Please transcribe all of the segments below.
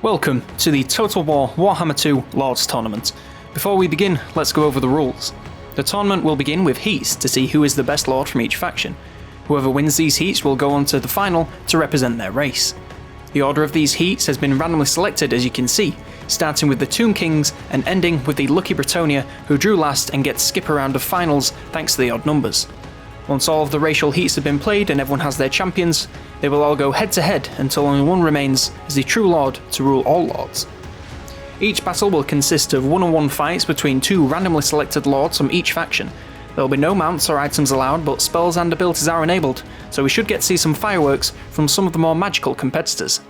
Welcome to the Total War Warhammer 2 Lords Tournament. Before we begin, let's go over the rules. The tournament will begin with heats to see who is the best Lord from each faction. Whoever wins these heats will go on to the final to represent their race. The order of these heats has been randomly selected, as you can see, starting with the Tomb Kings and ending with the Lucky Bretonia, who drew last and get to skip a round of finals thanks to the odd numbers. Once all of the racial heats have been played and everyone has their champions, they will all go head to head until only one remains as the true Lord to rule all Lords. Each battle will consist of one-on-one fights between two randomly selected Lords from each faction. There will be no mounts or items allowed, but spells and abilities are enabled, so we should get to see some fireworks from some of the more magical competitors.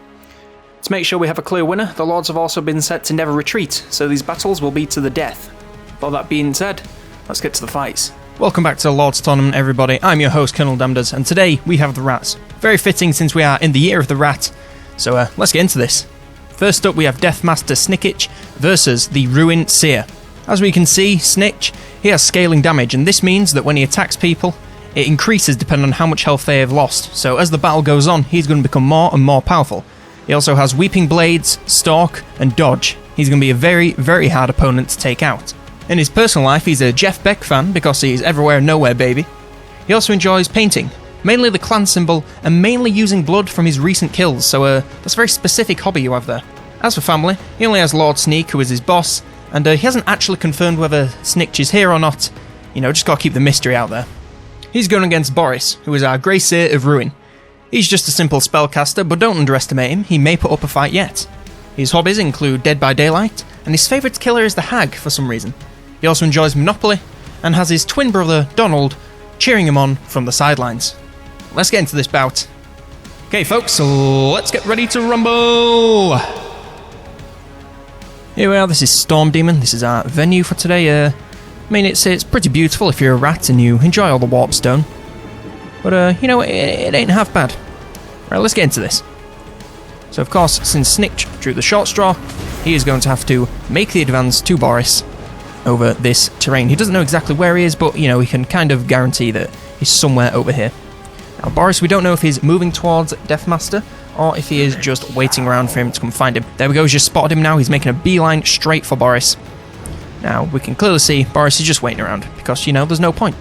To make sure we have a clear winner, the Lords have also been set to never retreat, so these battles will be to the death. With all that being said, let's get to the fights. Welcome back to the Lords Tournament, everybody. I'm your host, COLONELDAMNEDERS, and today we have the Rats. Very fitting since we are in the year of the Rat. So let's get into this. First up, we have Deathmaster Snikch versus the Ruin SEER. As we can see, Snikch, he has scaling damage, and this means that when he attacks people, it increases depending on how much health they have lost. So as the battle goes on, he's going to become more and more powerful. He also has Weeping Blades, Stalk, and Dodge. He's going to be a very, very hard opponent to take out. In his personal life, he's a Jeff Beck fan because he's everywhere and nowhere, baby. He also enjoys painting, mainly the clan symbol, and mainly using blood from his recent kills, so that's a very specific hobby you have there. As for family, he only has Lord Sneak, who is his boss, and he hasn't actually confirmed whether Snikch is here or not. You know, just gotta keep the mystery out there. He's going against Boris, who is our Grey Seer of Ruin. He's just a simple spellcaster, but don't underestimate him, he may put up a fight yet. His hobbies include Dead by Daylight, and his favourite killer is the Hag for some reason. He also enjoys Monopoly, and has his twin brother, Donald, cheering him on from the sidelines. Let's get into this bout. Okay folks, so let's get ready to rumble! Here we are, this is Storm Demon, this is our venue for today. I mean, it's pretty beautiful if you're a rat and you enjoy all the warpstone. But, you know, it ain't half bad. Right, let's get into this. So of course, since Snikch drew the short straw, he is going to have to make the advance to Boris over this terrain. He doesn't know exactly where he is, but, you know, he can kind of guarantee that he's somewhere over here. Now, Boris, we don't know if he's moving towards Deathmaster, or if he is just waiting around for him to come find him. There we go, he's just spotted him now. He's making a beeline straight for Boris. Now, we can clearly see Boris is just waiting around, because, you know, there's no point.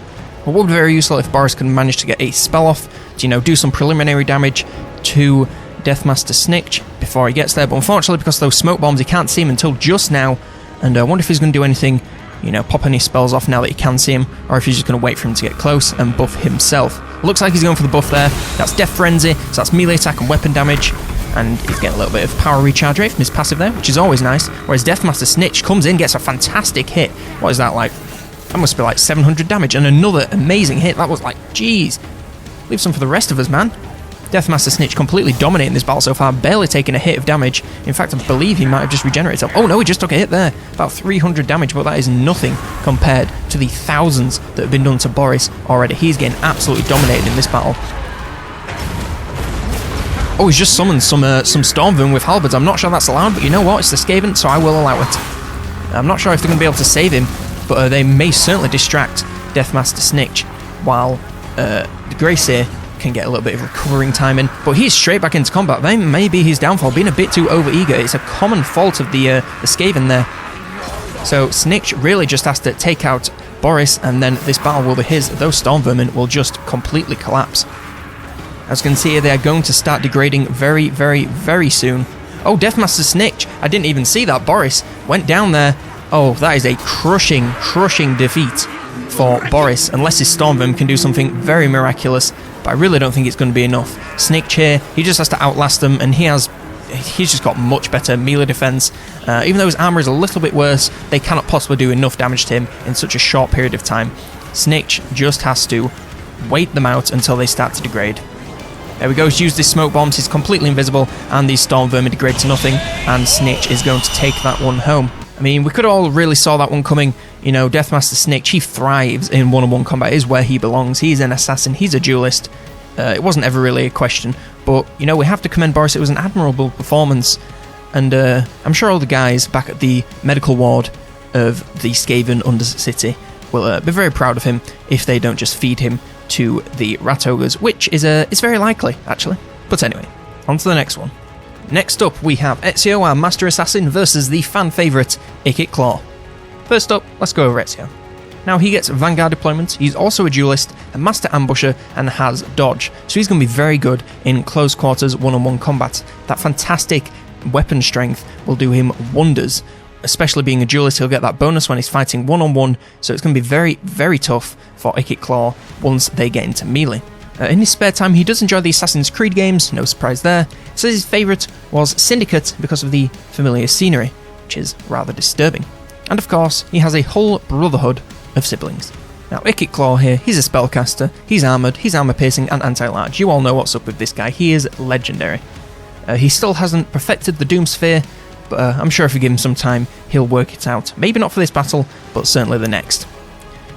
It would be very useful if Boris can manage to get a spell off, to, you know, do some preliminary damage to Deathmaster Snikch before he gets there, but unfortunately, because of those smoke bombs, he can't see him until just now, and I wonder if he's going to do anything, you know, pop any spells off now that he can see him, or if he's just going to wait for him to get close and buff himself. Looks like he's going for the buff there. That's Death Frenzy, so that's melee attack and weapon damage, and he's getting a little bit of power recharge rate from his passive there, which is always nice, whereas Deathmaster Snikch comes in, gets a fantastic hit. What is that like? That must be like 700 damage, and another amazing hit. That was like, jeez. Leave some for the rest of us, man. Deathmaster Snikch completely dominating this battle so far, barely taking a hit of damage. In fact, I believe he might have just regenerated himself. Oh no, he just took a hit there. About 300 damage, but that is nothing compared to the thousands that have been done to Boris already. He's getting absolutely dominated in this battle. Oh, he's just summoned some Storm Vermin with halberds. I'm not sure that's allowed, but you know what? It's the Skaven, so I will allow it. I'm not sure if they're going to be able to save him, but they may certainly distract Deathmaster Snikch, while the Grey Seer can get a little bit of recovering time in, but he's straight back into combat. That may be his downfall, being a bit too overeager. It's a common fault of the Skaven there. So Snikch really just has to take out Boris, and then this battle will be his. Those Storm Vermin will just completely collapse. As you can see here, they are going to start degrading very, very, very soon. Oh, Deathmaster Snikch! I didn't even see that. Boris went down there. Oh, that is a crushing, crushing defeat for Boris, unless his Storm Vermin can do something very miraculous. But I really don't think it's going to be enough. Snikch here, he just has to outlast them, and he's just got much better melee defense. Even though his armor is a little bit worse, they cannot possibly do enough damage to him in such a short period of time. Snikch just has to wait them out until they start to degrade. There we go, he's used his smoke bombs, he's completely invisible, and these Storm Vermin degrade to nothing, and Snikch is going to take that one home. I mean, we could all really saw that one coming. You know, Deathmaster Snikch, he thrives in one-on-one combat, is where he belongs. He's an assassin, he's a duelist. It wasn't ever really a question, but, you know, we have to commend Boris. It was an admirable performance, and I'm sure all the guys back at the medical ward of the Skaven Undercity will be very proud of him if they don't just feed him to the rat ogres, which is it's very likely, actually. But anyway, on to the next one. Next up, we have EZIO, our Master Assassin, versus the fan favourite, Ikit Claw. First up, let's go over EZIO. Now, he gets Vanguard deployment, he's also a duelist, a Master Ambusher, and has dodge, so he's going to be very good in close quarters one-on-one combat. That fantastic weapon strength will do him wonders, especially being a duelist. He'll get that bonus when he's fighting one-on-one, so it's going to be very, very tough for Ikit Claw once they get into melee. In his spare time, he does enjoy the Assassin's Creed games, no surprise there. So his favourite was Syndicate because of the familiar scenery, which is rather disturbing. And of course, he has a whole brotherhood of siblings. Now, Ikit Claw here, he's a spellcaster, he's armoured, he's armour-piercing and anti-large. You all know what's up with this guy, he is legendary. He still hasn't perfected the Doom Sphere, but I'm sure if we give him some time, he'll work it out. Maybe not for this battle, but certainly the next.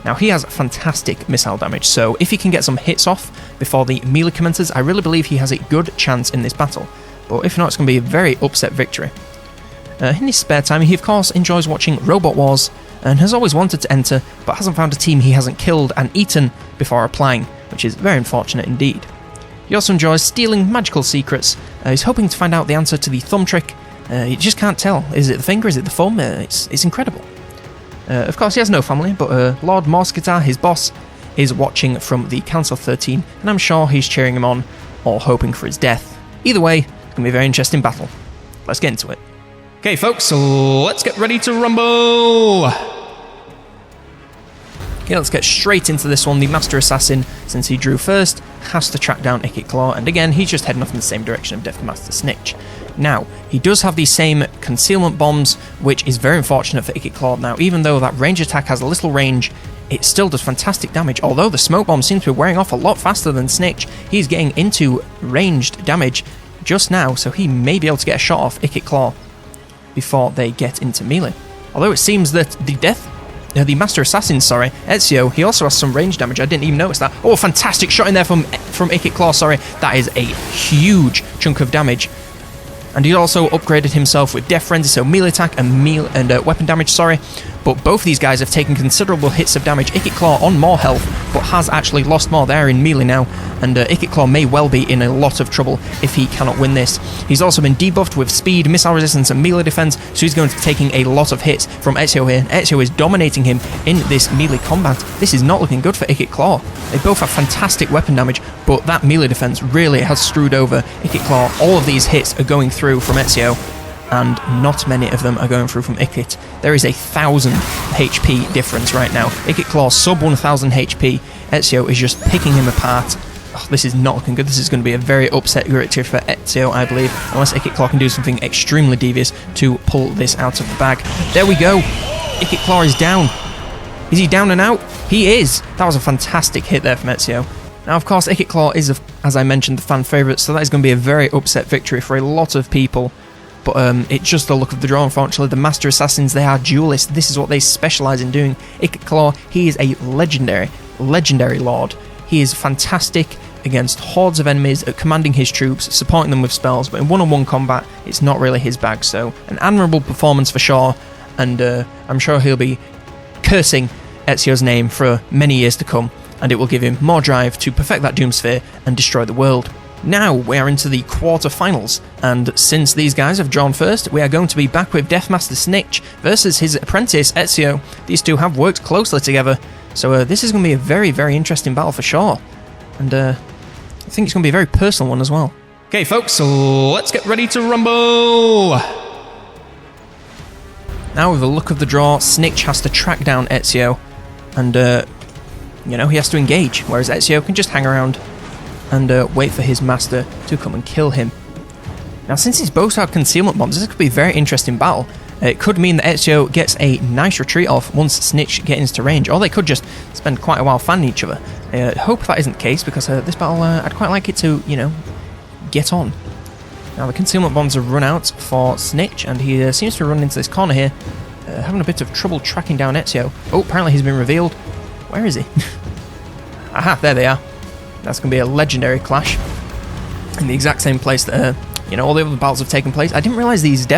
Now, he has fantastic missile damage, so if he can get some hits off before the melee commences, I really believe he has a good chance in this battle. But if not, it's going to be a very upset victory. In his spare time, he of course enjoys watching Robot Wars, and has always wanted to enter, but hasn't found a team he hasn't killed and eaten before applying, which is very unfortunate indeed. He also enjoys stealing magical secrets. He's hoping to find out the answer to the thumb trick. You just can't tell. Is it the finger? Is it the thumb? It's incredible. Of course, he has no family, but Lord Morskitar, his boss, is watching from the Council 13, and I'm sure he's cheering him on, or hoping for his death. Either way, it's going to be a very interesting battle. Let's get into it. Okay, folks, so let's get ready to rumble! Okay, let's get straight into this one. The Master Assassin, since he drew first, has to track down Ikit Claw, and again, he's just heading off in the same direction of Deathmaster Snikch. Now, he does have the same concealment bombs, which is very unfortunate for Ikit Claw. Now, even though that range attack has a little range, it still does fantastic damage. Although the smoke bomb seems to be wearing off a lot faster than Snikch, he's getting into ranged damage just now, so he may be able to get a shot off Ikit Claw before they get into melee. Although it seems that the Master Assassin, EZIO, he also has some range damage. I didn't even notice that. Oh, fantastic shot in there from Ikit Claw, That is a huge chunk of damage. And he also upgraded himself with Death Frenzy, so melee attack and weapon damage, But both of these guys have taken considerable hits of damage. Ikit Claw on more health, but has actually lost more there in melee now. And Ikit Claw may well be in a lot of trouble if he cannot win this. He's also been debuffed with speed, missile resistance, and melee defense, so he's going to be taking a lot of hits from EZIO here. EZIO is dominating him in this melee combat. This is not looking good for Ikit Claw. They both have fantastic weapon damage, but that melee defense really has screwed over Ikit Claw. All of these hits are going through from EZIO, and not many of them are going through from Ikit. There is 1,000 HP difference right now. Ikit Claw sub 1,000 HP. EZIO is just picking him apart. Oh, this is not looking good. This is going to be a very upset victory for EZIO, I believe, unless Ikit Claw can do something extremely devious to pull this out of the bag. There we go. Ikit Claw is down. Is he down and out? He is. That was a fantastic hit there from EZIO. Now, of course, Ikit Claw is, as I mentioned, the fan favourite, so that is going to be a very upset victory for a lot of people. But it's just the look of the draw, unfortunately. The Master Assassins, they are duelists. This is what they specialise in doing. Ikit Claw, he is a legendary lord. He is fantastic against hordes of enemies at commanding his troops, supporting them with spells, but in one-on-one combat, it's not really his bag. So, an admirable performance for sure, and I'm sure he'll be cursing EZIO's name for many years to come, and it will give him more drive to perfect that Doom Sphere and destroy the world. Now we are into the quarterfinals, and since these guys have drawn first, we are going to be back with Deathmaster Snikch versus his apprentice EZIO. These two have worked closely together, so this is going to be a very, very interesting battle for sure, and I think it's going to be a very personal one as well. Okay folks, so let's get ready to rumble! Now with the look of the draw, Snikch has to track down EZIO, and he has to engage, whereas EZIO can just hang around and wait for his master to come and kill him. Now, since he's both have concealment bombs, this could be a very interesting battle. It could mean that EZIO gets a nice retreat off once Snikch gets into range, or they could just spend quite a while fanning each other. I hope that isn't the case, because this battle, I'd quite like it to, get on. Now, the concealment bombs have run out for Snikch, and he seems to run into this corner here, having a bit of trouble tracking down EZIO. Oh, apparently he's been revealed. Where is he? Aha, there they are. That's going to be a legendary clash in the exact same place that, all the other battles have taken place. I didn't realise these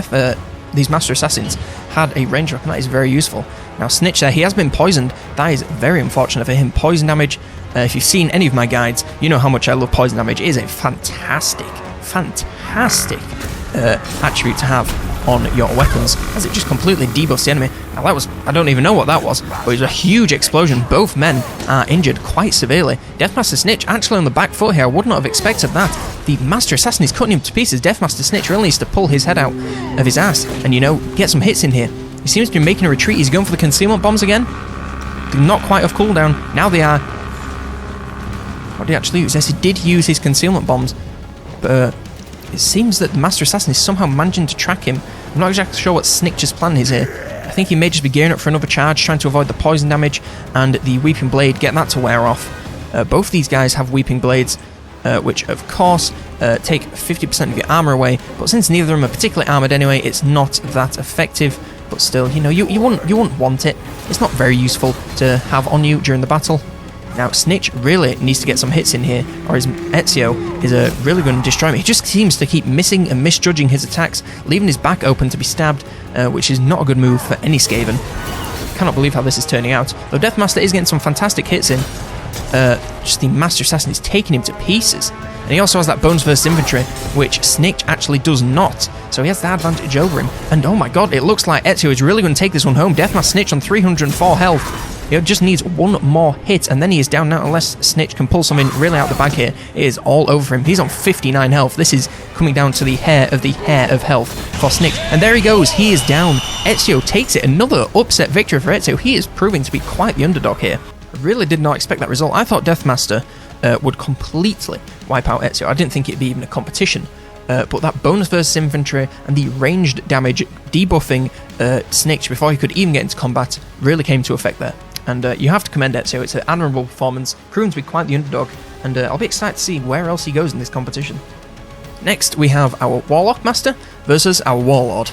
Master Assassins had a range weapon. That is very useful. Now, Snikch there, he has been poisoned. That is very unfortunate for him. Poison damage, if you've seen any of my guides, you know how much I love poison damage. It is a fantastic attribute to have on your weapons, as it just completely debuffs the enemy. Now that was, I don't even know what that was, but it was a huge explosion. Both men are injured quite severely. Deathmaster Snikch actually on the back foot here. I would not have expected that. The Master Assassin is cutting him to pieces. Deathmaster Snikch really needs to pull his head out of his ass and, you know, get some hits in here. He seems to be making a retreat. He's going for the concealment bombs again. They're not quite off cooldown. Now they are. What did he actually use? Yes, he did use his concealment bombs, but it seems that the Master Assassin is somehow managing to track him. I'm not exactly sure what Snikch's plan is here. I think he may just be gearing up for another charge, trying to avoid the poison damage and the Weeping Blade, getting that to wear off. Both these guys have Weeping Blades, which of course take 50% of your armor away, but since neither of them are particularly armored anyway, it's not that effective. But still, you know, you wouldn't want it. It's not very useful to have on you during the battle. Now, Snikch really needs to get some hits in here, or his EZIO is really going to destroy him. He just seems to keep missing and misjudging his attacks, leaving his back open to be stabbed, which is not a good move for any Skaven. Cannot believe how this is turning out. Though Deathmaster is getting some fantastic hits in, just the Master Assassin is taking him to pieces. And he also has that bonus versus infantry, which Snikch actually does not. So he has the advantage over him. And oh my god, it looks like EZIO is really going to take this one home. Deathmaster Snikch on 304 health. He just needs one more hit, and then he is down now unless Snikch can pull something really out the bag here. It is all over him. He's on 59 health. This is coming down to the hair of health for Snikch. And there he goes. He is down. EZIO takes it. Another upset victory for EZIO. He is proving to be quite the underdog here. I really did not expect that result. I thought Deathmaster would completely wipe out EZIO. I didn't think it'd be even a competition. But that bonus versus infantry and the ranged damage debuffing Snikch before he could even get into combat really came to effect there. And you have to commend EZIO. It's an admirable performance, proven to be quite the underdog, and I'll be excited to see where else he goes in this competition. Next, we have our Warlock Master versus our Warlord.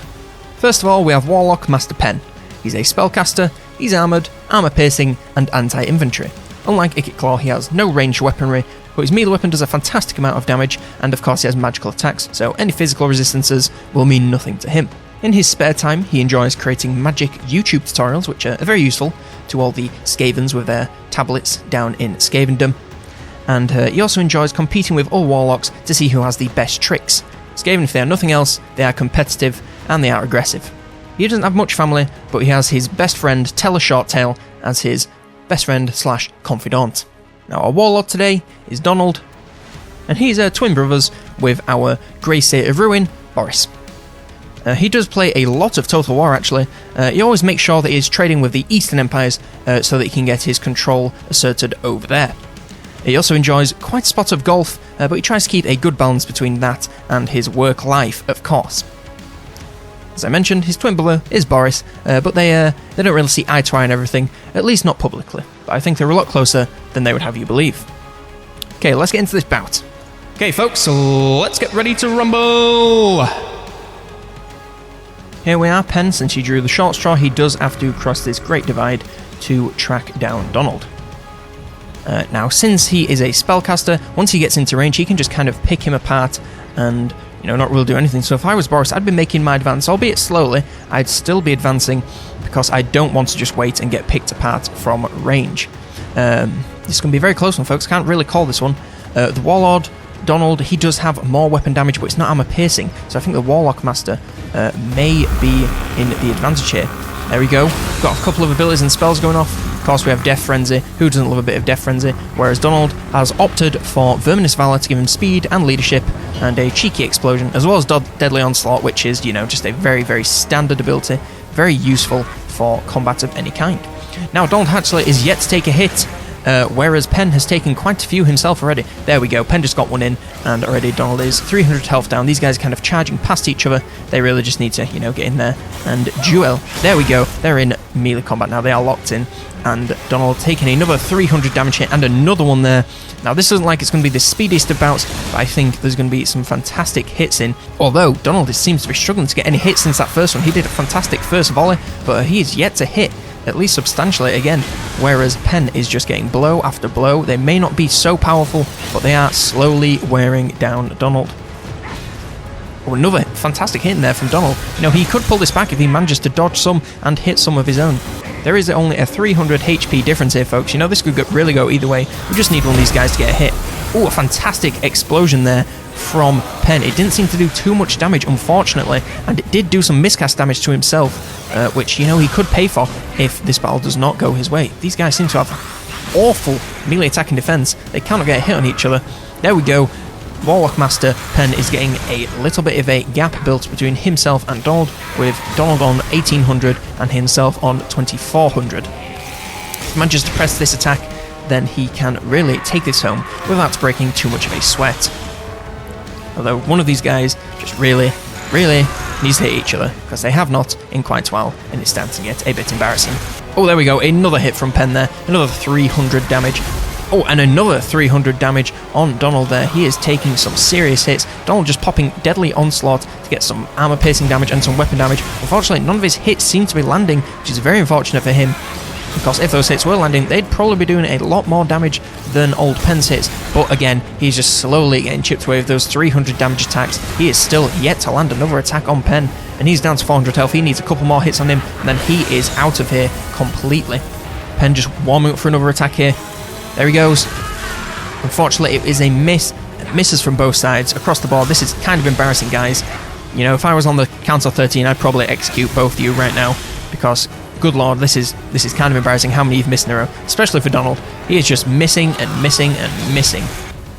First of all, we have Warlock Master PENN. He's a spellcaster, he's armoured, armour-piercing, and anti-infantry. Unlike Ikit Claw, he has no ranged weaponry, but his melee weapon does a fantastic amount of damage, and of course he has magical attacks, so any physical resistances will mean nothing to him. In his spare time, he enjoys creating magic YouTube tutorials, which are very useful to all the Skavens with their tablets down in Skavendom. And he also enjoys competing with all Warlocks to see who has the best tricks. Skaven, if they are nothing else, they are competitive and they are aggressive. He doesn't have much family, but he has his best friend, Teller Shorttail, as his best friend / confidant. Now, our Warlord today is Donald, and he's twin brothers with our Grey State of Ruin, Boris. He does play a lot of Total War, actually. He always makes sure that he's trading with the Eastern Empires so that he can get his control asserted over there. He also enjoys quite a spot of golf, but he tries to keep a good balance between that and his work life, of course. As I mentioned, his twin brother is Boris, but they don't really see eye to eye on everything, at least not publicly. But I think they're a lot closer than they would have you believe. Okay, let's get into this bout. Okay, folks, so let's get ready to rumble! Here we are. PENN, since he drew the short straw, he does have to cross this great divide to track down Donald. Now, since he is a spellcaster, once he gets into range, he can just kind of pick him apart and, you know, not really do anything. So if I was Boris, I'd be making my advance, albeit slowly. I'd still be advancing because I don't want to just wait and get picked apart from range. This is going to be a very close one, folks. Can't really call this one. The Warlord, Donald, he does have more weapon damage, but it's not armor piercing, so I think the Warlock Master may be in the advantage here. There we go. Got a couple of abilities and spells going off. Of course, we have Death Frenzy. Who doesn't love a bit of Death Frenzy? Whereas Donald has opted for Verminous Valor to give him speed and leadership, and a cheeky explosion, as well as Deadly Onslaught, which is, you know, just a very, very standard ability, very useful for combat of any kind. Now, Donald actually is yet to take a hit, whereas PENN has taken quite a few himself already. There we go, PENN just got one in, and already Donald is 300 health down. These guys are kind of charging past each other. They really just need to, you know, get in there and duel. There we go, they're in melee combat now, they are locked in, and Donald taking another 300 damage hit, and another one there. Now, this isn't like it's going to be the speediest of bouts, but I think there's going to be some fantastic hits in, although Donald seems to be struggling to get any hits since that first one. He did a fantastic first volley, but he is yet to hit, at least substantially again, whereas PENN is just getting blow after blow. They may not be so powerful, but they are slowly wearing down Donald. Oh, another fantastic hit in there from Donald. You know, he could pull this back if he manages to dodge some and hit some of his own. There is only a 300 HP difference here, folks. You know, this could really go either way. We just need one of these guys to get a hit. Oh, a fantastic explosion there from PENN. It didn't seem to do too much damage, unfortunately, and it did do some miscast damage to himself, which, you know, he could pay for if this battle does not go his way. These guys seem to have awful melee attack and defense. They cannot get a hit on each other. There we go. Warlock Master PENN is getting a little bit of a gap built between himself and Donald, with Donald on 1800 and himself on 2400. If he manages to press this attack, then he can really take this home without breaking too much of a sweat. Although one of these guys just really needs to hit each other, because they have not in quite a while, and it's starting to get a bit embarrassing. Oh, there we go, another hit from PENN there, another 300 damage. Oh, and another 300 damage on Donald there. He is taking some serious hits. Donald just popping deadly onslaught to get some armor-piercing damage and some weapon damage. Unfortunately, none of his hits seem to be landing, which is very unfortunate for him, because if those hits were landing, they'd probably be doing a lot more damage than old PENN's hits. But again, he's just slowly getting chipped away with those 300 damage attacks. He is still yet to land another attack on PENN, and he's down to 400 health. He needs a couple more hits on him, and then he is out of here completely. PENN just warming up for another attack here. There he goes. Unfortunately, it is a miss. Misses from both sides across the board. This is kind of embarrassing, guys. You know, if I was on the Council 13, I'd probably execute both of you right now, because, good lord, this is kind of embarrassing how many you've missed in a row, especially for Donald. He is just missing and missing and missing.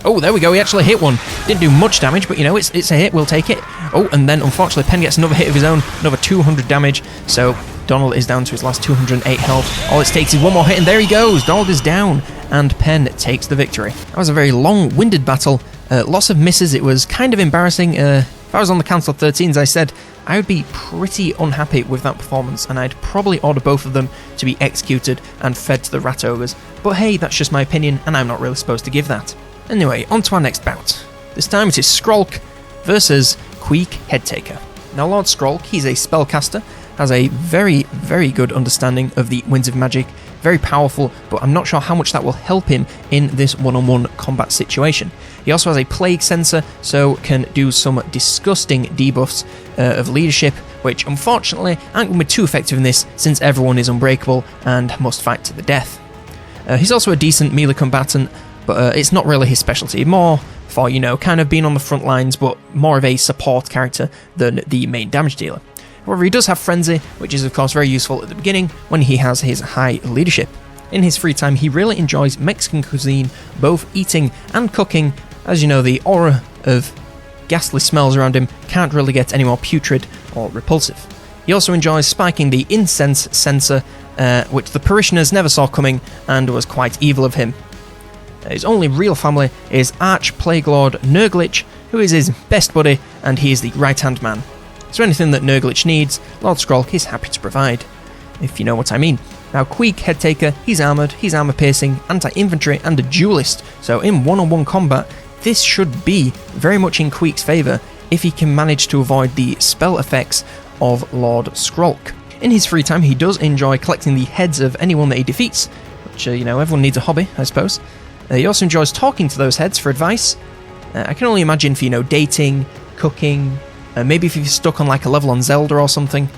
Oh, there we go, he actually hit one. Didn't do much damage, but you know, it's a hit, we'll take it. Oh, and then unfortunately PENN gets another hit of his own, another 200 damage, so Donald is down to his last 208 health. All it takes is one more hit, and there he goes, Donald is down, and PENN takes the victory. That was a very long-winded battle, lots of misses. It was kind of embarrassing. If I was on the Council 13, as I said, I would be pretty unhappy with that performance, and I'd probably order both of them to be executed and fed to the rat ogres. But hey, that's just my opinion, and I'm not really supposed to give that. Anyway, on to our next bout. This time it is Skrolk versus Queek Headtaker. Now, Lord Skrolk, he's a spellcaster, has a very, very good understanding of the Winds of Magic, very powerful, but I'm not sure how much that will help him in this one-on-one combat situation. He also has a Plague Sensor, so can do some disgusting debuffs of leadership, which unfortunately aren't going to be too effective in this, since everyone is unbreakable and must fight to the death. He's also a decent melee combatant, but it's not really his specialty, more for, you know, kind of being on the front lines, but more of a support character than the main damage dealer. However, he does have Frenzy, which is of course very useful at the beginning when he has his high leadership. In his free time, he really enjoys Mexican cuisine, both eating and cooking. As you know, the aura of ghastly smells around him can't really get any more putrid or repulsive. He also enjoys spiking the incense sensor, which the parishioners never saw coming and was quite evil of him. His only real family is Arch-Plague Lord Nurglitch, who is his best buddy, and he is the right-hand man. So anything that Nurglitch needs, Lord Skrolk is happy to provide, if you know what I mean. Now, Queek Headtaker, he's armoured, he's armour-piercing, anti-infantry, and a duelist, so in one-on-one combat, this should be very much in Queek's favour if he can manage to avoid the spell effects of Lord Skrolk. In his free time, he does enjoy collecting the heads of anyone that he defeats, which, you know, everyone needs a hobby, I suppose. He also enjoys talking to those heads for advice. I can only imagine for, you know, dating, cooking, maybe if you're stuck on like a level on Zelda or something.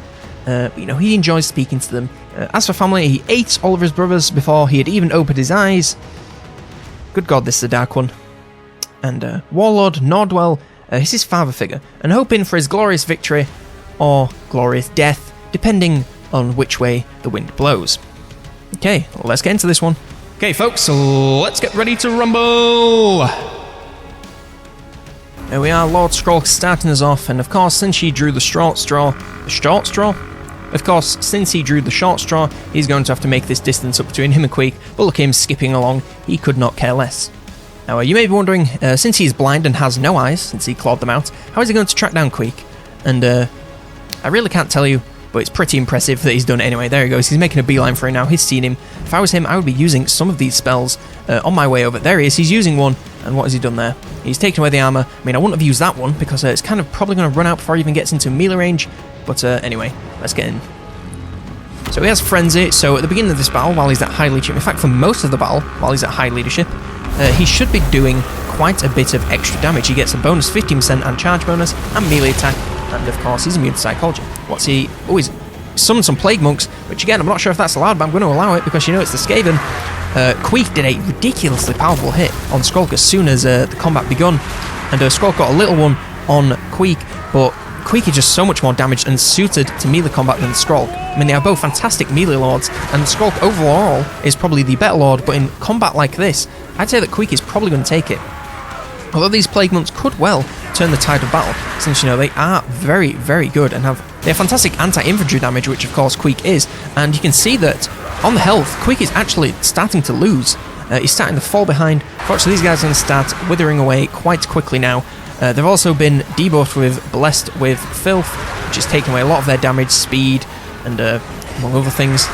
You know, he enjoys speaking to them. As for family, he ate all of his brothers before he had even opened his eyes. Good God, this is a dark one. And Warlord Nordwell is his father figure, and hoping for his glorious victory or glorious death, depending on which way the wind blows. Okay, well, let's get into this one. Okay, folks, so let's get ready to rumble! There we are, Lord Skrolk starting us off, and of course, since he drew the short straw... Of course, since he drew the short straw, he's going to have to make this distance up between him and Queek, but look at him skipping along, he could not care less. Now, you may be wondering, since he's blind and has no eyes, since he clawed them out, how is he going to track down Queek? And, I really can't tell you, but it's pretty impressive that he's done it anyway. There he goes, he's making a beeline for him now, he's seen him. If I was him, I would be using some of these spells on my way over. There he is, he's using one, and what has he done there? He's taken away the armour. I mean, I wouldn't have used that one, because it's kind of probably going to run out before he even gets into melee range, but anyway, let's get in. So he has Frenzy, so at the beginning of this battle, while he's at high leadership, in fact for most of the battle, while he's at high leadership, he should be doing quite a bit of extra damage. He gets a bonus 15% and charge bonus, and melee attack, and of course he's immune to psychology. What's he... Oh, he's summoned some Plague Monks, which again, I'm not sure if that's allowed, but I'm going to allow it, because you know it's the Skaven. Queek did a ridiculously powerful hit on Skrolk as soon as the combat begun. And Skrulk got a little one on Queek, but Queek is just so much more damaged and suited to melee combat than Skrulk. I mean, they are both fantastic melee lords, and Skrulk overall is probably the better lord, but in combat like this, I'd say that Queek is probably going to take it. Although these Plague Monks could well turn the tide of battle, since, you know, they are very, very good and they have fantastic anti-infantry damage, which of course Queek is, and you can see that on the health, Queek is actually starting to lose. He's starting to fall behind. Fortunately, these guys are going to start withering away quite quickly now. They've also been debuffed with Blessed with Filth, which is taking away a lot of their damage, speed, and among other things.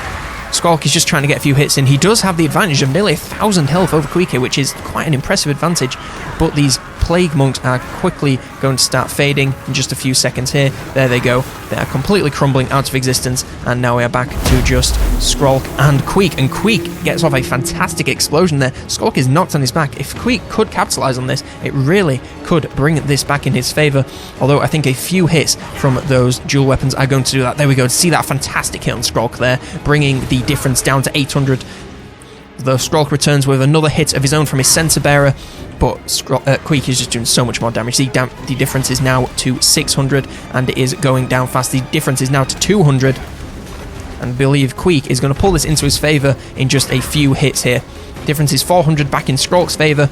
Skrulk is just trying to get a few hits in. He does have the advantage of nearly 1,000 health over Queek here, which is quite an impressive advantage, but these Plague Monks are quickly going to start fading in just a few seconds here. There they go. They are completely crumbling out of existence, and now we are back to just Skrulk and Queek, and Queek gets off a fantastic explosion there. Skrulk is knocked on his back. If Queek could capitalize on this, it really could bring this back in his favor, although I think a few hits from those dual weapons are going to do that. There we go. See that fantastic hit on Skrulk there, bringing the difference down to 800. The Skrulk returns with another hit of his own from his Center Bearer, but Queek is just doing so much more damage. The difference is now to 600, and it is going down fast. The difference is now to 200, and I believe Queek is going to pull this into his favour in just a few hits here. Difference is 400 back in Skrulk's favour,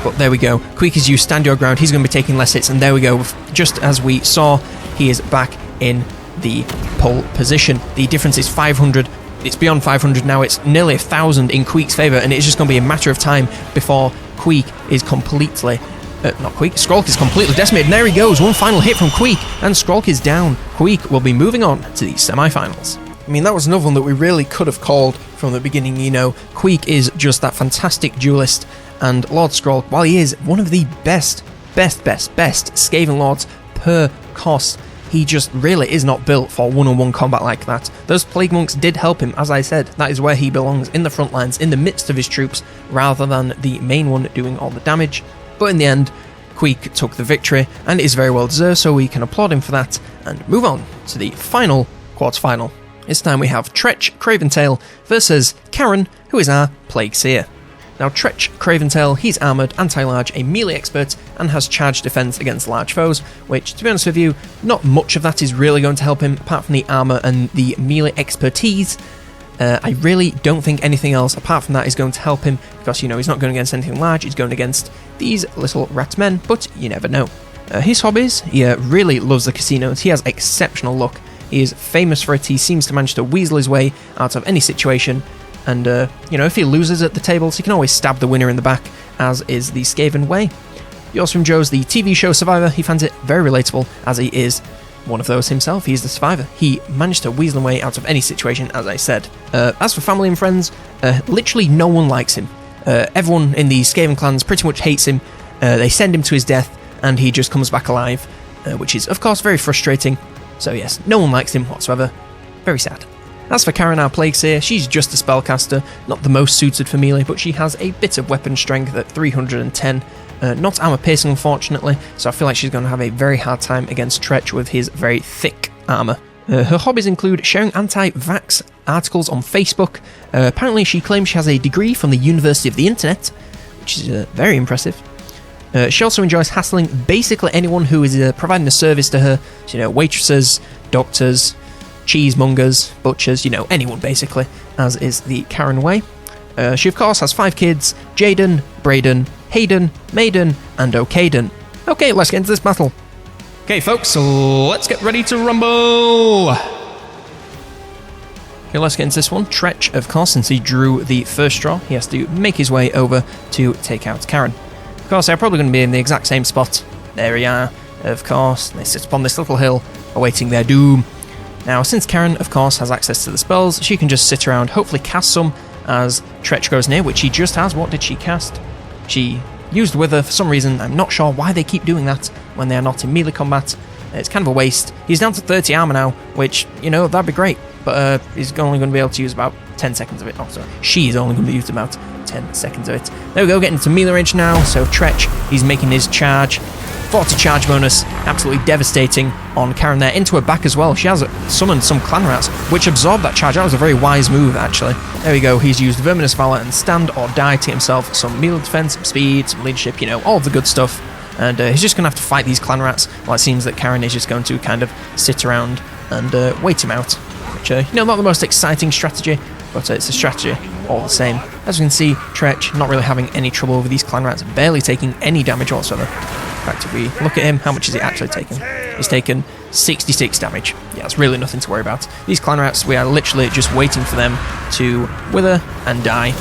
but there we go. Queek has used Stand Your Ground. He's going to be taking less hits, and there we go. Just as we saw, he is back in the pole position. The difference is 500. It's beyond 500 now. It's nearly 1,000 in Queek's favour, and it's just going to be a matter of time before Queek is completely... Skrulk is completely decimated. And there he goes. One final hit from Queek, and Skrulk is down. Queek will be moving on to the semi-finals. I mean, that was another one that we really could have called from the beginning, you know. Queek is just that fantastic duelist, and Lord Skrulk, while he is one of the best Skaven lords per cost, he just really is not built for one-on-one combat like that. Those Plague Monks did help him, as I said. That is where he belongs, in the front lines, in the midst of his troops, rather than the main one doing all the damage. But in the end, Queek took the victory, and it is very well deserved, so we can applaud him for that, and move on to the final quarterfinal. This time we have Tretch Craventail versus Karen, who is our Plague Seer. Now, Tretch Craventail, he's armoured, anti-large, a melee expert, and has charge defense against large foes, which, to be honest with you, not much of that is really going to help him, apart from the armour and the melee expertise. I really don't think anything else apart from that is going to help him, because, you know, he's not going against anything large, he's going against these little rat men, but you never know. His hobbies, he really loves the casinos, he has exceptional luck, he is famous for it, he seems to manage to weasel his way out of any situation, and, you know, if he loses at the tables, he can always stab the winner in the back, as is the Skaven way. He also enjoys the TV show Survivor. He finds it very relatable, as he is one of those himself. He is the survivor. He managed to weasel away out of any situation, as I said. As for family and friends, literally no one likes him. Everyone in the Skaven clans pretty much hates him. They send him to his death, and he just comes back alive, which is, of course, very frustrating. So yes, no one likes him whatsoever. Very sad. As for Karen, our Plague Seer, she's just a spellcaster, not the most suited for melee, but she has a bit of weapon strength at 310, not armor piercing unfortunately, so I feel like she's going to have a very hard time against Tretch with his very thick armor. Her hobbies include sharing anti-vax articles on Facebook. Apparently she claims she has a degree from the University of the Internet, which is very impressive. She also enjoys hassling basically anyone who is providing a service to her, so, you know, waitresses, doctors, cheesemongers, butchers, you know, anyone basically, as is the Karen way. She of course has 5 kids: Jaden, Braden, Hayden, Maiden, and O'Kaden. Okay, let's get into this battle. Okay folks, so let's get ready to rumble! Okay, let's get into this one. Tretch, of course, since he drew the first straw, he has to make his way over to take out Karen. Of course, they're probably going to be in the exact same spot. There we are, of course. They sit upon this little hill, awaiting their doom. Now, since Karen, of course, has access to the spells, she can just sit around, hopefully cast some as Tretch goes near, which she just has. What did she cast? She used Wither for some reason. I'm not sure why they keep doing that when they are not in melee combat. It's kind of a waste. He's down to 30 armor now, which, you know, that'd be great, but he's only going to be able to use about 10 seconds of it. Oh, sorry. She's only going to use about 10 seconds of it. There we go, getting into melee range now. So Tretch, he's making his charge. 40 charge bonus, absolutely devastating on Karen there, into her back as well. She has summoned some clan rats, which absorbed that charge. That was a very wise move, actually. There we go, he's used Verminous Valor and Stand or Die to himself some melee defense, some speed, some leadership, you know, all of the good stuff. and he's just going to have to fight these clan rats, while it seems that Karen is just going to kind of sit around and wait him out, which, not the most exciting strategy, but it's a strategy all the same. As you can see, Tretch not really having any trouble over these clan rats, barely taking any damage whatsoever. In fact, if we look at him, how much is he actually taking? He's taken 66 damage. Yeah, it's really nothing to worry about. These clan rats, we are literally just waiting for them to wither and die,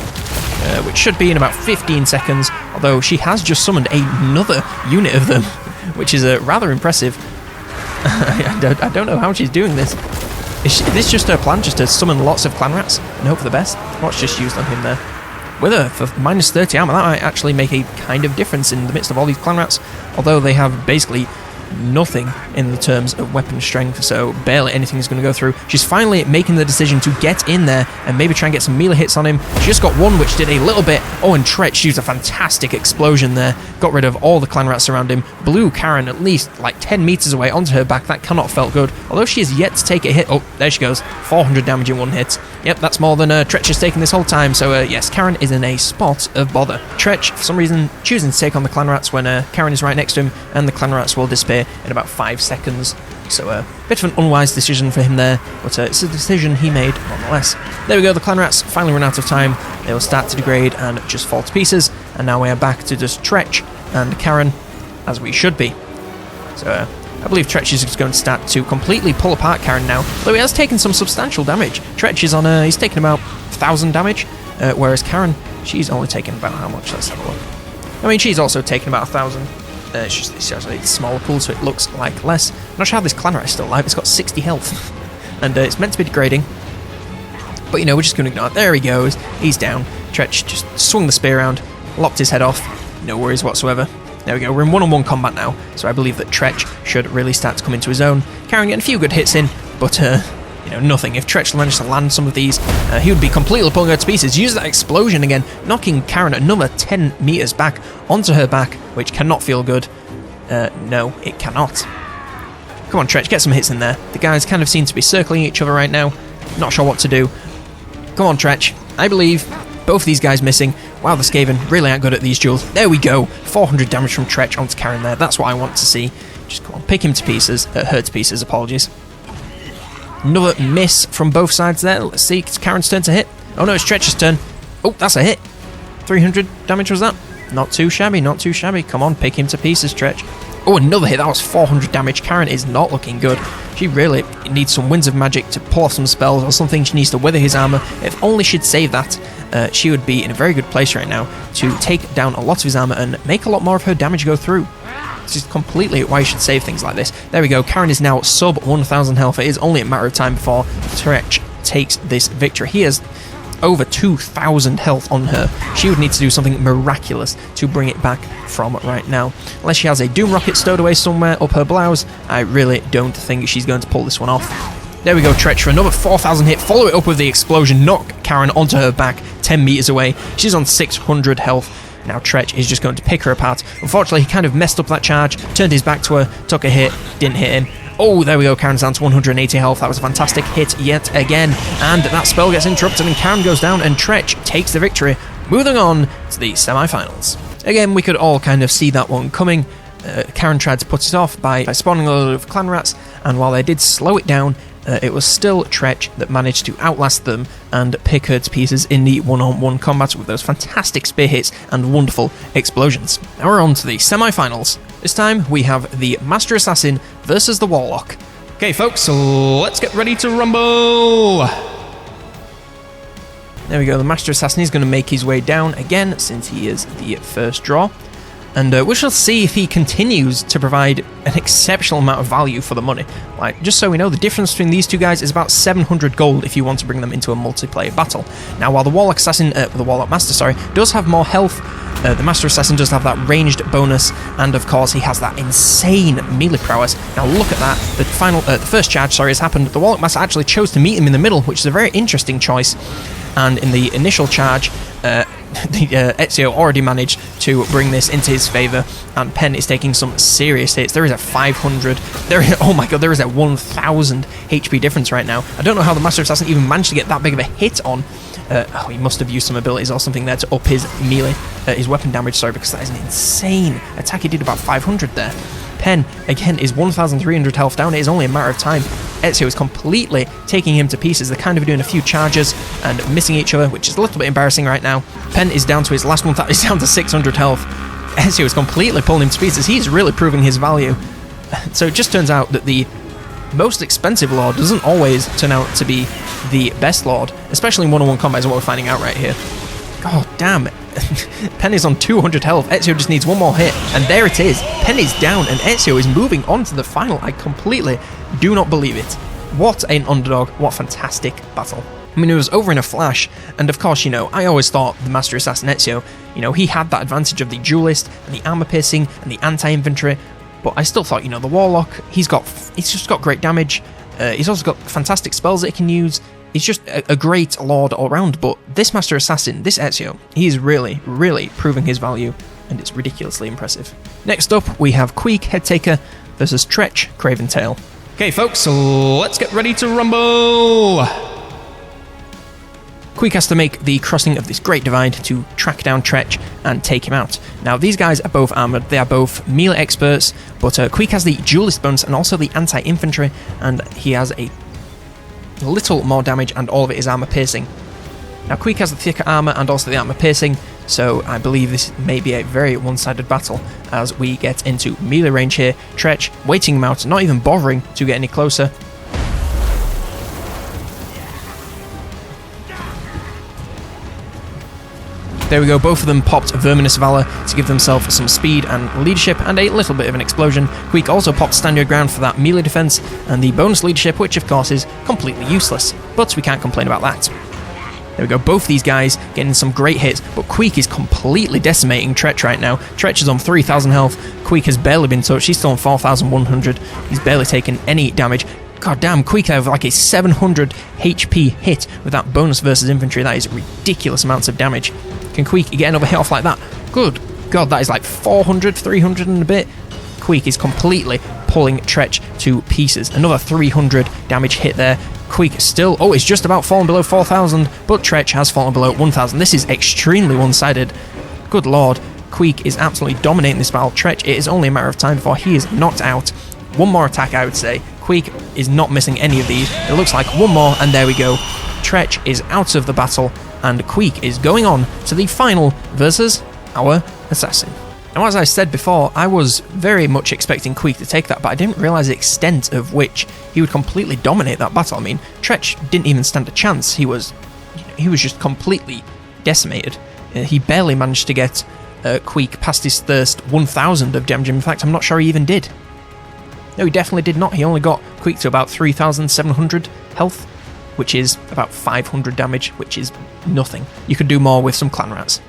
which should be in about 15 seconds, although she has just summoned another unit of them, which is rather impressive. I don't know how she's doing this. Is this just her plan, just to summon lots of clan rats and hope for the best? What's just used on him there? Wither for minus 30 armor, that might actually make a kind of difference in the midst of all these clan rats, although they have basically nothing in the terms of weapon strength, so barely anything is going to go through. She's finally making the decision to get in there and maybe try and get some melee hits on him. She just got one which did a little bit. Oh, and Tretch used a fantastic explosion there, got rid of all the clan rats around him, blew Karen at least like 10 meters away onto her back. That cannot felt good, although she is yet to take a hit. Oh, there she goes, 400 damage in one hit. Yep, that's more than Tretch has taken this whole time, so yes, Karen is in a spot of bother. Tretch, for some reason, choosing to take on the clan rats when Karen is right next to him, and the clan rats will disappear in about 5 seconds. So a bit of an unwise decision for him there, but it's a decision he made nonetheless. There we go, the clan rats finally run out of time. They will start to degrade and just fall to pieces, and now we are back to just Tretch and Karen as we should be. So I believe Tretch is just going to start to completely pull apart Karen now, though he has taken some substantial damage. Tretch is on he's taken about 1,000 damage, whereas Karen, she's only taken about how much? Let's have a look. I mean, she's also taken about 1,000. It's just it's actually a smaller pool, so it looks like less. I'm not sure how this clan rat is still alive. It's got 60 health, and it's meant to be degrading. But you know, we're just going to ignore it. There he goes. He's down. Tretch just swung the spear around, lopped his head off. No worries whatsoever. There we go. We're in one-on-one combat now, so I believe that Tretch should really start to come into his own. Karen getting a few good hits in, but you know, nothing. If Tretch managed to land some of these, he would be completely pulling her to pieces. Use that explosion again, knocking Karen another 10 meters back onto her back, which cannot feel good. No, it cannot. Come on, Tretch, get some hits in there. The guys kind of seem to be circling each other right now. Not sure what to do. Come on, Tretch. I believe. Both of these guys missing. Wow, the Skaven really aren't good at these duels. There we go. 400 damage from Tretch onto Karen there. That's what I want to see. Just come on, pick him to pieces. Her to pieces, apologies. Another miss from both sides there. Let's see, it's Karen's turn to hit. Oh no, it's Tretch's turn. Oh, that's a hit. 300 damage was that? Not too shabby, not too shabby. Come on, pick him to pieces, Tretch. Oh, another hit. That was 400 damage. Karen is not looking good. She really needs some Winds of Magic to pull off some spells or something. She needs to wither his armor. If only she'd save that, she would be in a very good place right now to take down a lot of his armor and make a lot more of her damage go through. This is completely why you should save things like this. There we go. Karen is now sub 1,000 health. It is only a matter of time before Tretch takes this victory. He has over 2,000 health on her. She would need to do something miraculous to bring it back from right now. Unless she has a Doom Rocket stowed away somewhere up her blouse, I really don't think she's going to pull this one off. There we go, Tretch for another 4,000 hit. Follow it up with the explosion. Knock Karen onto her back 10 meters away. She's on 600 health. Now Tretch is just going to pick her apart. Unfortunately, he kind of messed up that charge, turned his back to her, took a hit, didn't hit him. Oh, there we go, Karen's down to 180 health. That was a fantastic hit yet again. And that spell gets interrupted and Karen goes down and Tretch takes the victory. Moving on to the semi-finals. Again, we could all kind of see that one coming. Karen tried to put it off by spawning a load of clan rats, and while they did slow it down, it was still Tretch that managed to outlast them and pick her to pieces in the one-on-one combat with those fantastic spear hits and wonderful explosions. Now we're on to the semi-finals. This time we have the Master Assassin versus the Warlock. Okay folks, so let's get ready to rumble! There we go, the Master Assassin is going to make his way down again since he is the first draw. And we shall see if he continues to provide an exceptional amount of value for the money. Like, just so we know, the difference between these two guys is about 700 gold if you want to bring them into a multiplayer battle. Now, while the Warlock Assassin, the Warlock Master, sorry, does have more health, the Master Assassin does have that ranged bonus, and of course he has that insane melee prowess. Now look at that, the first charge, sorry, has happened. The Warlock Master actually chose to meet him in the middle, which is a very interesting choice. And in the initial charge, Ezio already managed to bring this into his favour, and PENN is taking some serious hits. There is a 500, oh my god, there is a 1000 HP difference right now. I don't know how the Master Assassin even managed to get that big of a hit on. He must have used some abilities or something there to up his melee, his weapon damage, sorry, because that is an insane attack. He did about 500 there. PENN, again, is 1,300 health down. It is only a matter of time. Ezio is completely taking him to pieces. They're kind of doing a few charges and missing each other, which is a little bit embarrassing right now. PENN is down to his last one. He's down to 600 health. Ezio is completely pulling him to pieces. He's really proving his value. So it just turns out that the most expensive Lord doesn't always turn out to be the best Lord, especially in one-on-one combat is what we're finding out right here. God damn. PENN is on 200 health. Ezio just needs one more hit, and there it is. PENN is down, and Ezio is moving on to the final. I completely do not believe it. What an underdog. What fantastic battle. I mean, it was over in a flash, and of course, you know, I always thought the Master Assassin Ezio, you know, he had that advantage of the Duelist, and the armor piercing, and the anti-infantry, but I still thought, you know, the Warlock, he's just got great damage. He's also got fantastic spells that he can use. He's just a great Lord all around, but this Master Assassin, this Ezio, he is really, really proving his value, and it's ridiculously impressive. Next up, we have Queek, Headtaker, versus Snikch, Craven Tail. Okay, folks, so let's get ready to rumble! Queek has to make the crossing of this great divide to track down Snikch and take him out. Now, these guys are both armoured, they are both melee experts, but Queek has the Duelist bonus and also the anti-infantry, and he has a little more damage, and all of it is armor piercing. Now, Queek has the thicker armor and also the armor piercing, so I believe this may be a very one-sided battle as we get into melee range here. Snikch waiting him out, not even bothering to get any closer. There we go, both of them popped Verminous Valor to give themselves some speed and leadership and a little bit of an explosion. Queek also popped Stand Your Ground for that melee defense and the bonus leadership, which of course is completely useless, but we can't complain about that. There we go, both these guys getting some great hits, but Queek is completely decimating Snikch right now. Snikch is on 3,000 health, Queek has barely been touched, he's still on 4,100, he's barely taken any damage. God damn, Queek have like a 700 HP hit with that bonus versus infantry. That is ridiculous amounts of damage. Can Queek get another hit off like that? Good God, that is like 400, 300 and a bit. Queek is completely pulling Snikch to pieces. Another 300 damage hit there. Queek still, oh, it's just about fallen below 4,000, but Snikch has fallen below 1,000. This is extremely one-sided. Good Lord, Queek is absolutely dominating this battle. Snikch, it is only a matter of time before he is knocked out. One more attack, I would say. Queek is not missing any of these. It looks like one more, and there we go. Snikch is out of the battle, and Queek is going on to the final versus our assassin. Now, as I said before, I was very much expecting Queek to take that, but I didn't realise the extent of which he would completely dominate that battle. I mean, Snikch didn't even stand a chance. He was just completely decimated. He barely managed to get Queek past his first 1,000 of damage. In fact, I'm not sure he even did. No, he definitely did not. He only got Queek to about 3,700 health, which is about 500 damage, which is nothing. You could do more with some clan rats.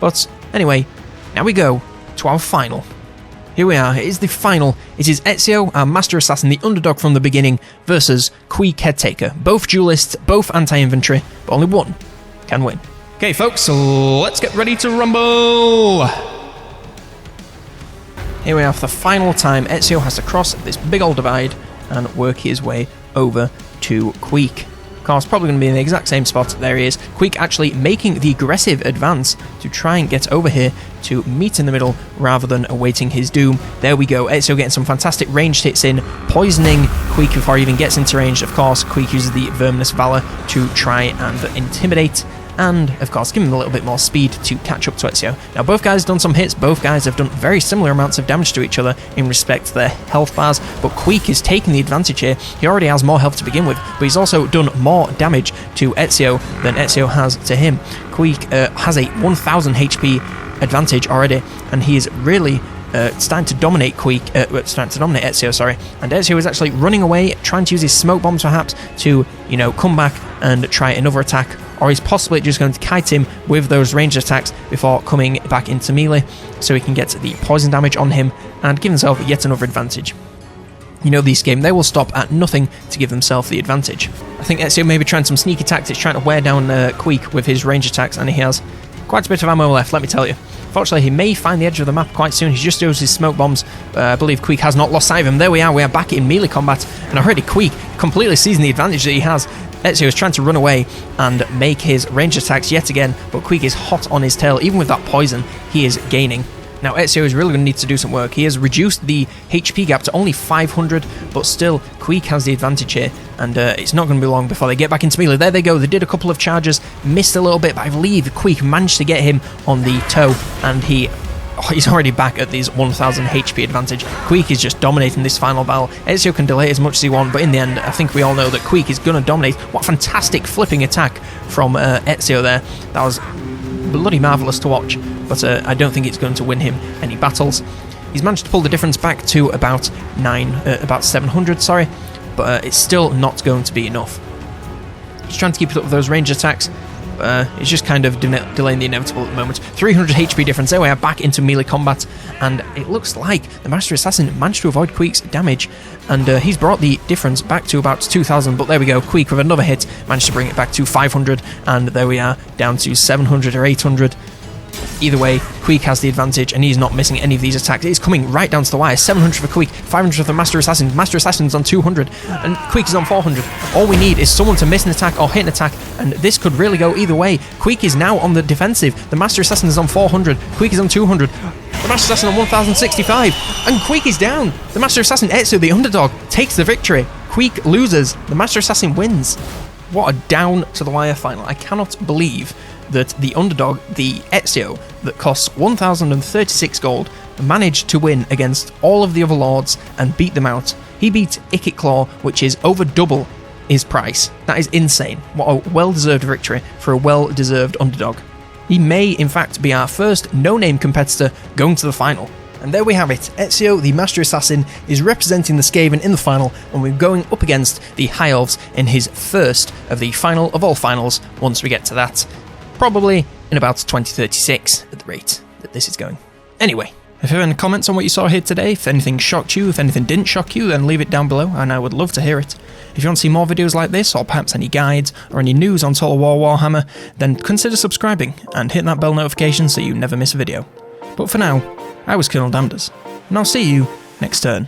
But anyway, now we go to our final. Here we are, it is the final. It is Ezio, our Master Assassin, the underdog from the beginning, versus Queek, Headtaker. Both duelists, both anti-infantry, but only one can win. Okay, folks, so let's get ready to rumble! Here we are for the final time. Ezio has to cross this big old divide and work his way over to Queek. Of course, probably going to be in the exact same spot. There he is. Queek actually making the aggressive advance to try and get over here to meet in the middle rather than awaiting his doom. There we go. Ezio getting some fantastic ranged hits in, poisoning Queek before he even gets into range. Of course, Queek uses the Verminous Valor to try and intimidate and, of course, give him a little bit more speed to catch up to Ezio. Now, both guys have done some hits. Both guys have done very similar amounts of damage to each other in respect to their health bars, but Queek is taking the advantage here. He already has more health to begin with, but he's also done more damage to Ezio than Ezio has to him. Queek has a 1,000 HP advantage already, and he is really starting to dominate Ezio, sorry. And Ezio is actually running away, trying to use his smoke bombs perhaps to, you know, come back and try another attack, or he's possibly just going to kite him with those ranged attacks before coming back into melee so he can get the poison damage on him and give himself yet another advantage. You know, this game, they will stop at nothing to give themselves the advantage. I think Ezio may be trying some sneaky tactics, trying to wear down Queek with his range attacks, and he has Quite a bit of ammo left, let me tell you. Fortunately, he may find the edge of the map quite soon. He just used his smoke bombs. I believe Queek has not lost sight of him. There we are back in melee combat, and already Queek completely seizing the advantage that he has. Ezio is trying to run away and make his range attacks yet again, but Queek is hot on his tail. Even with that poison, he is gaining. Now Ezio is really going to need to do some work. He has reduced the HP gap to only 500, but still Queek has the advantage here, and it's not going to be long before they get back into melee. There they go, they did a couple of charges, missed a little bit, but I believe Queek managed to get him on the toe, and he's already back at these 1000 HP advantage. Queek is just dominating this final battle. Ezio can delay as much as he wants, but in the end, I think we all know that Queek is going to dominate. What a fantastic flipping attack from Ezio there. That was bloody marvellous to watch, but I don't think it's going to win him any battles. He's managed to pull the difference back to about 700, sorry, but it's still not going to be enough. He's trying to keep it up with those range attacks. It's just kind of delaying the inevitable at the moment. 300 HP difference. There we are, back into melee combat, and it looks like the Master Assassin managed to avoid Queek's damage, and he's brought the difference back to about 2,000, but there we go. Queek with another hit managed to bring it back to 500, and there we are, down to 700 or 800. Either way, Queek has the advantage, and he's not missing any of these attacks. It's coming right down to the wire. 700 for Queek, 500 for the Master Assassin. Master Assassin's on 200, and Queek is on 400. All we need is someone to miss an attack or hit an attack, and this could really go either way. Queek is now on the defensive. The Master Assassin is on 400. Queek is on 200. The Master Assassin on 1065, and Queek is down. The Master Assassin, Ezio, the underdog, takes the victory. Queek loses. The Master Assassin wins. What a down-to-the-wire final. I cannot believe that the underdog, the Ezio, that costs 1036 gold, managed to win against all of the other lords and beat them out. He beat Ikit Claw, which is over double his price. That is insane. What a well-deserved victory for a well-deserved underdog. He may, in fact, be our first no-name competitor going to the final. And there we have it. Ezio, the Master Assassin, is representing the Skaven in the final, and we're going up against the High Elves in his first of the final of all finals once we get to that. Probably in about 2036 at the rate that this is going. Anyway, if you have any comments on what you saw here today, if anything shocked you, if anything didn't shock you, then leave it down below and I would love to hear it. If you want to see more videos like this, or perhaps any guides or any news on Total War Warhammer, then consider subscribing and hit that bell notification so you never miss a video. But for now, I was COLONELDAMNEDERS, and I'll see you next turn.